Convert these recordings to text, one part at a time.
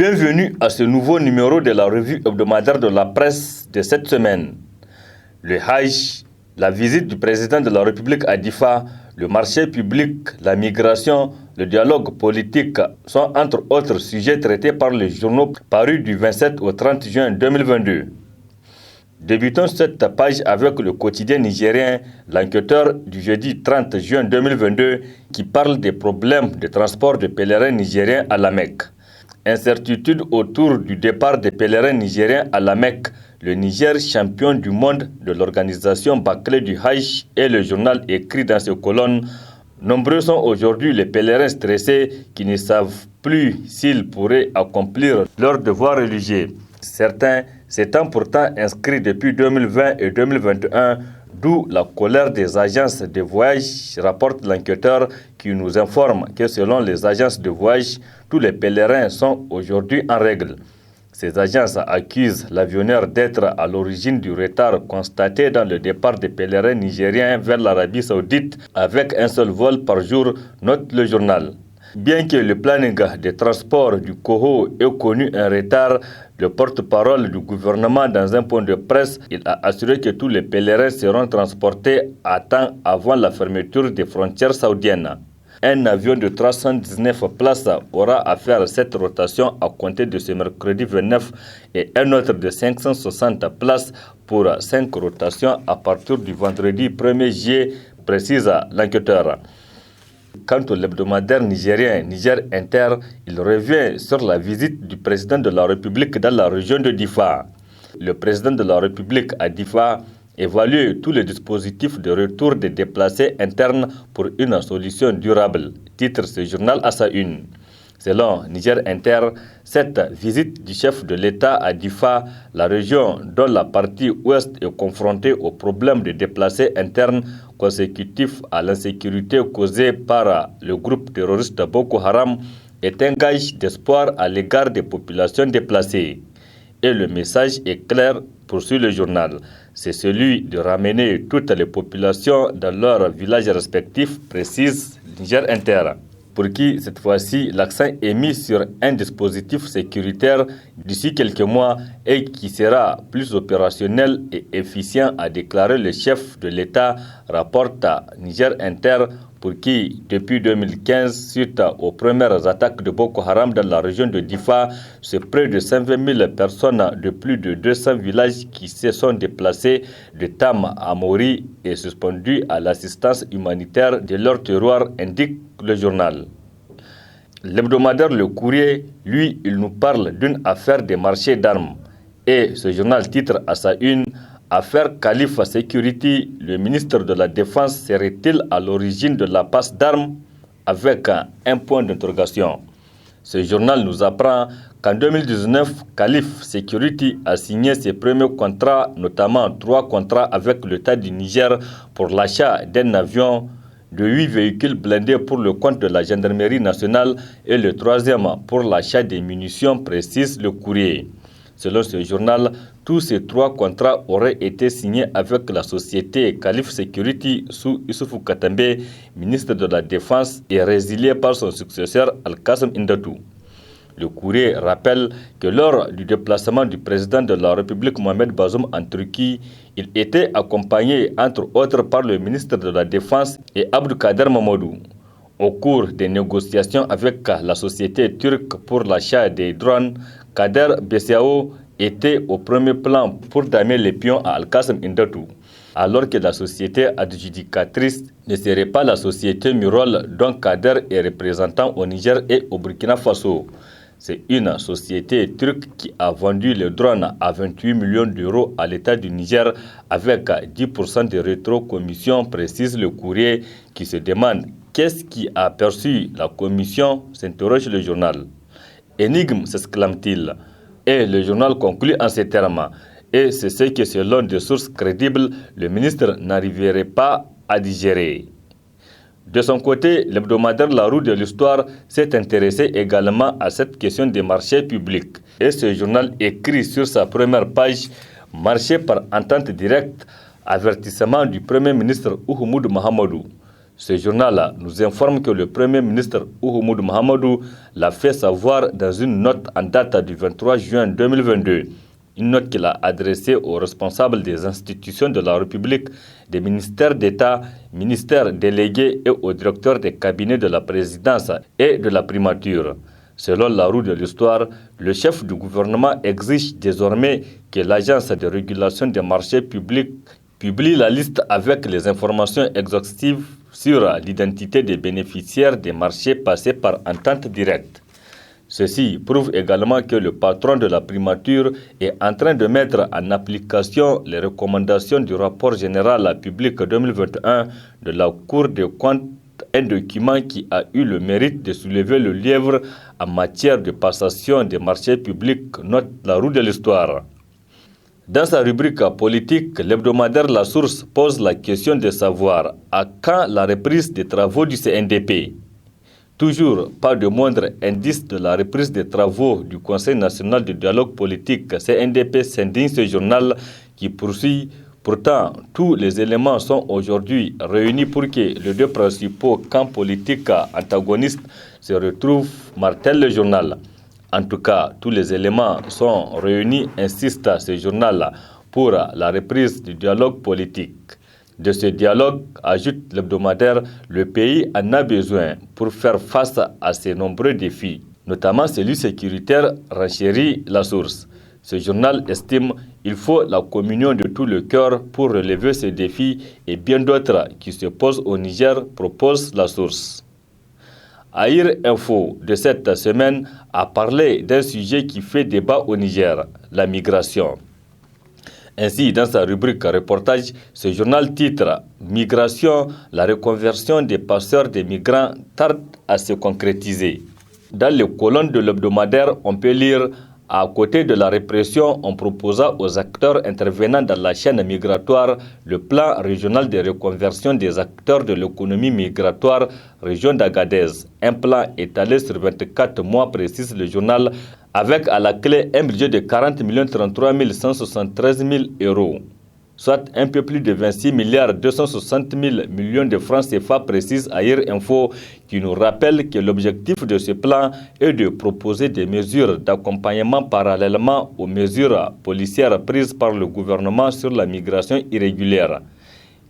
Bienvenue à ce nouveau numéro de la revue hebdomadaire de la presse de cette semaine. Le Hajj, la visite du président de la République à Difa, le marché public, la migration, le dialogue politique sont entre autres sujets traités par les journaux parus du 27 au 30 juin 2022. Débutons cette page avec le quotidien nigérien, l'enquêteur du jeudi 30 juin 2022 qui parle des problèmes de transport de pèlerins nigériens à la Mecque. Incertitude autour du départ des pèlerins nigériens à la Mecque. Le Niger, champion du monde de l'organisation bâclée du Hajj, et le journal écrit dans ses colonnes. Nombreux sont aujourd'hui les pèlerins stressés qui ne savent plus s'ils pourraient accomplir leurs devoirs religieux. Certains s'étant pourtant inscrits depuis 2020 et 2021, d'où la colère des agences de voyage, rapporte l'enquêteur qui nous informe que selon les agences de voyage, tous les pèlerins sont aujourd'hui en règle. Ces agences accusent l'avionneur d'être à l'origine du retard constaté dans le départ des pèlerins nigériens vers l'Arabie Saoudite avec un seul vol par jour, note le journal. Bien que le planning de transport du COHO ait connu un retard, le porte-parole du gouvernement dans un point de presse, il a assuré que tous les pèlerins seront transportés à temps avant la fermeture des frontières saoudiennes. Un avion de 319 places aura à faire cette rotation à compter de ce mercredi 29 et un autre de 560 places pour 5 rotations à partir du vendredi 1er juillet, précise l'enquêteur. Quant au l'hebdomadaire nigérien Niger Inter, il revient sur la visite du président de la République dans la région de Difa. Le président de la République à Difa évalue tous les dispositifs de retour des déplacés internes pour une solution durable, titre ce journal à sa une. Selon Niger Inter, cette visite du chef de l'État à Difa, la région dont la partie ouest est confrontée aux problèmes de déplacés internes consécutifs à l'insécurité causée par le groupe terroriste Boko Haram, est un gage d'espoir à l'égard des populations déplacées. Et le message est clair, poursuit le journal. C'est celui de ramener toutes les populations dans leurs villages respectifs, précise Niger Inter, pour qui, cette fois-ci, l'accent est mis sur un dispositif sécuritaire d'ici quelques mois et qui sera plus opérationnel et efficient, a déclaré le chef de l'État, rapporte à Niger Inter, pour qui, depuis 2015, suite aux premières attaques de Boko Haram dans la région de Difa, c'est près de 120 000 personnes de plus de 200 villages qui se sont déplacés de Tam à Mori et suspendus à l'assistance humanitaire de leur terroir, indique le journal. L'hebdomadaire Le Courrier, lui, il nous parle d'une affaire des marchés d'armes. Et ce journal titre à sa une « Affaire Khalifa Security, le ministre de la Défense serait-il à l'origine de la passe d'armes ?» avec un point d'interrogation. Ce journal nous apprend qu'en 2019, Khalifa Security a signé ses premiers contrats, notamment 3 contrats avec l'État du Niger pour l'achat d'un avion, de 8 véhicules blindés pour le compte de la gendarmerie nationale et le 3e pour l'achat des munitions, précise Le Courrier. Selon ce journal, tous ces 3 contrats auraient été signés avec la société Khalifa Security sous Issoufou Katambe, ministre de la Défense, et résiliés par son successeur Al-Qassem Indatou. Le Courrier rappelle que lors du déplacement du président de la République Mohamed Bazoum en Turquie, il était accompagné entre autres par le ministre de la Défense et Abdou Kader Mamadou. Au cours des négociations avec la société turque pour l'achat des drones, Kader Bessiao était au premier plan pour damer les pions à Al-Qassem Indatou, alors que la société adjudicatrice ne serait pas la société Murol dont Kader est représentant au Niger et au Burkina Faso. C'est une société turque qui a vendu les drones à 28 millions d'euros à l'État du Niger avec 10% de rétrocommission, précise Le Courrier, qui se demande qu'est-ce qui a perçu la commission, s'interroge le journal. Énigme, s'exclame-t-il. Et le journal conclut en ces termes. Et c'est ce que, selon des sources crédibles, le ministre n'arriverait pas à digérer. De son côté, l'hebdomadaire La Roue de l'Histoire s'est intéressé également à cette question des marchés publics. Et ce journal écrit sur sa première page « Marché par entente directe, avertissement du Premier ministre Oumoudou Mahamadou ». Ce journal nous informe que le Premier ministre Oumoudou Mahamadou l'a fait savoir dans une note en date du 23 juin 2022. Une note qu'il a adressée aux responsables des institutions de la République, des ministères d'État, ministères délégués et aux directeurs des cabinets de la présidence et de la primature. Selon la roue de l'histoire, le chef du gouvernement exige désormais que l'Agence de régulation des marchés publics publie la liste avec les informations exhaustives sur l'identité des bénéficiaires des marchés passés par entente directe. Ceci prouve également que le patron de la primature est en train de mettre en application les recommandations du rapport général public 2021 de la Cour des comptes, un document qui a eu le mérite de soulever le lièvre en matière de passation des marchés publics, note la roue de l'histoire. Dans sa rubrique politique, l'hebdomadaire La Source pose la question de savoir à quand la reprise des travaux du CNDP. Toujours pas de moindre indice de la reprise des travaux du Conseil national de dialogue politique CNDP s'indigne ce journal qui poursuit. Pourtant, tous les éléments sont aujourd'hui réunis pour que les deux principaux camps politiques antagonistes se retrouvent, martèle le journal. En tout cas, tous les éléments sont réunis, insiste ce journal, pour la reprise du dialogue politique. De ce dialogue, ajoute l'hebdomadaire, le pays en a besoin pour faire face à ces nombreux défis, notamment celui sécuritaire, renchérit La Source. Ce journal estime qu'il faut la communion de tout le cœur pour relever ces défis et bien d'autres qui se posent au Niger, propose La Source. Air Info de cette semaine a parlé d'un sujet qui fait débat au Niger, la migration. Ainsi, dans sa rubrique reportage, ce journal titre « Migration, la reconversion des passeurs des migrants tarde à se concrétiser ». Dans les colonnes de l'hebdomadaire, on peut lire « À côté de la répression, on proposa aux acteurs intervenant dans la chaîne migratoire le plan régional de reconversion des acteurs de l'économie migratoire région d'Agadez. Un plan étalé sur 24 mois, précise le journal, avec à la clé un budget de 40 33 173 000 euros, soit un peu plus de 26 260 000 millions de francs CFA, précise Air Info, qui nous rappelle que l'objectif de ce plan est de proposer des mesures d'accompagnement parallèlement aux mesures policières prises par le gouvernement sur la migration irrégulière.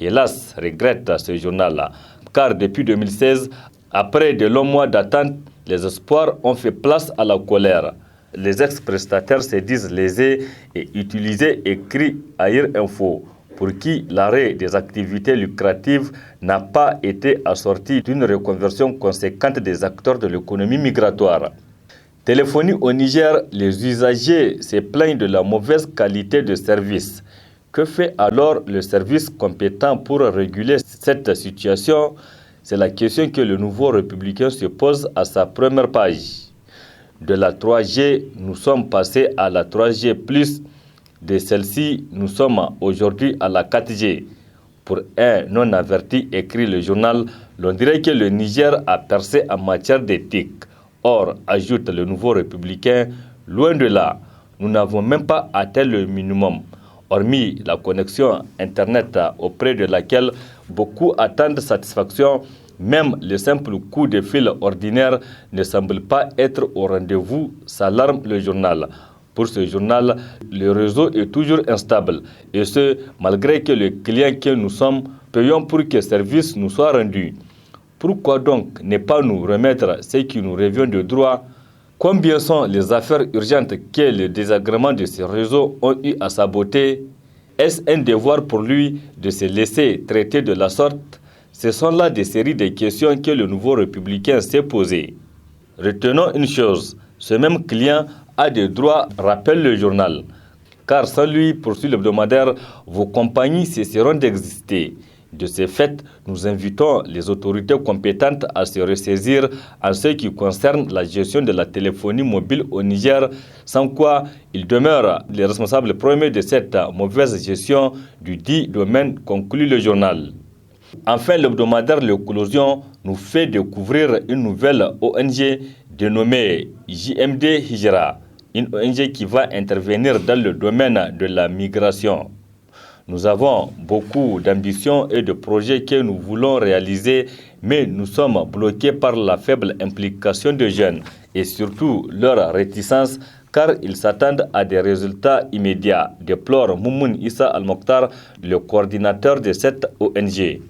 Hélas, regrette ce journal, car depuis 2016, après de longs mois d'attente, les espoirs ont fait place à la colère. Les ex-prestataires se disent lésés et utilisés, écrit Air Info, pour qui l'arrêt des activités lucratives n'a pas été assorti d'une reconversion conséquente des acteurs de l'économie migratoire. Téléphonie au Niger, les usagers se plaignent de la mauvaise qualité de service. Que fait alors le service compétent pour réguler cette situation? C'est la question que le Nouveau Républicain se pose à sa première page. De la 3G, nous sommes passés à la 3G+. De celle-ci, nous sommes aujourd'hui à la 4G. Pour un non-averti, écrit le journal, l'on dirait que le Niger a percé en matière d'éthique. Or, ajoute le Nouveau Républicain, loin de là, nous n'avons même pas atteint le minimum. Hormis la connexion Internet auprès de laquelle beaucoup attendent satisfaction, même le simple coup de fil ordinaire ne semble pas être au rendez-vous, s'alarme le journal. Pour ce journal, le réseau est toujours instable, et ce, malgré que les clients que nous sommes payons pour que le service nous soit rendu. Pourquoi donc ne pas nous remettre ce qui nous revient de droit? Combien sont les affaires urgentes que les désagréments de ce réseau ont eu à saboter? Est-ce un devoir pour lui de se laisser traiter de la sorte? Ce sont là des séries de questions que le Nouveau Républicain s'est posées. Retenons une chose, ce même client a des droits, rappelle le journal. Car sans lui, poursuit l'hebdomadaire, vos compagnies cesseront d'exister. De ce fait, nous invitons les autorités compétentes à se ressaisir en ce qui concerne la gestion de la téléphonie mobile au Niger, sans quoi ils demeurent les responsables premiers de cette mauvaise gestion du dit domaine, conclut le journal. Enfin, l'hebdomadaire L'Éclosion nous fait découvrir une nouvelle ONG dénommée JMD Hijra, une ONG qui va intervenir dans le domaine de la migration. Nous avons beaucoup d'ambitions et de projets que nous voulons réaliser, mais nous sommes bloqués par la faible implication des jeunes et surtout leur réticence car ils s'attendent à des résultats immédiats, déplore Moumoun Issa Al-Mokhtar, le coordinateur de cette ONG.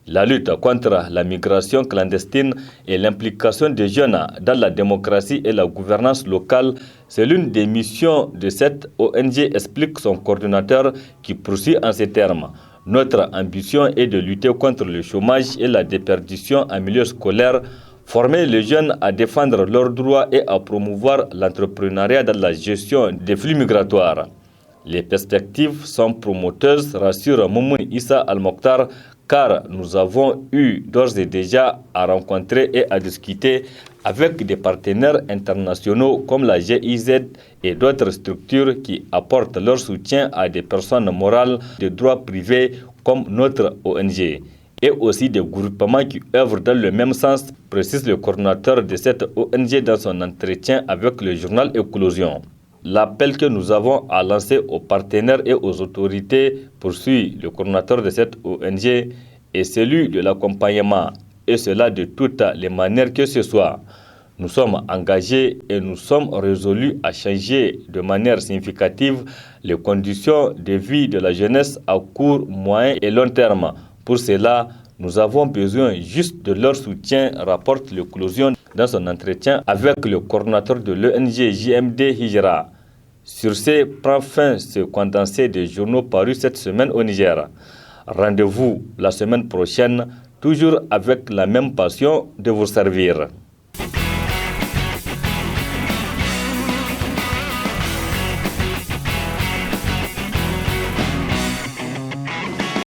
La lutte contre la migration clandestine et l'implication des jeunes dans la démocratie et la gouvernance locale, c'est l'une des missions de cette ONG, explique son coordinateur qui poursuit en ces termes. Notre ambition est de lutter contre le chômage et la déperdition en milieu scolaire, former les jeunes à défendre leurs droits et à promouvoir l'entrepreneuriat dans la gestion des flux migratoires. Les perspectives sont promoteuses, rassure Moumoun Issa Al-Mokhtar, car nous avons eu d'ores et déjà à rencontrer et à discuter avec des partenaires internationaux comme la GIZ et d'autres structures qui apportent leur soutien à des personnes morales de droit privé comme notre ONG et aussi des groupements qui œuvrent dans le même sens, précise le coordinateur de cette ONG dans son entretien avec le journal Éclosion. L'appel que nous avons à lancer aux partenaires et aux autorités, poursuit le coordinateur de cette ONG, est celui de l'accompagnement, et cela de toutes les manières que ce soit. Nous sommes engagés et nous sommes résolus à changer de manière significative les conditions de vie de la jeunesse à court, moyen et long terme. Pour cela, nous avons besoin juste de leur soutien, rapporte l'Éclosion dans son entretien avec le coordinateur de l'ONG JMD Hijra. Sur ce, prend fin ce condensé des journaux parus cette semaine au Niger. Rendez-vous la semaine prochaine, toujours avec la même passion de vous servir.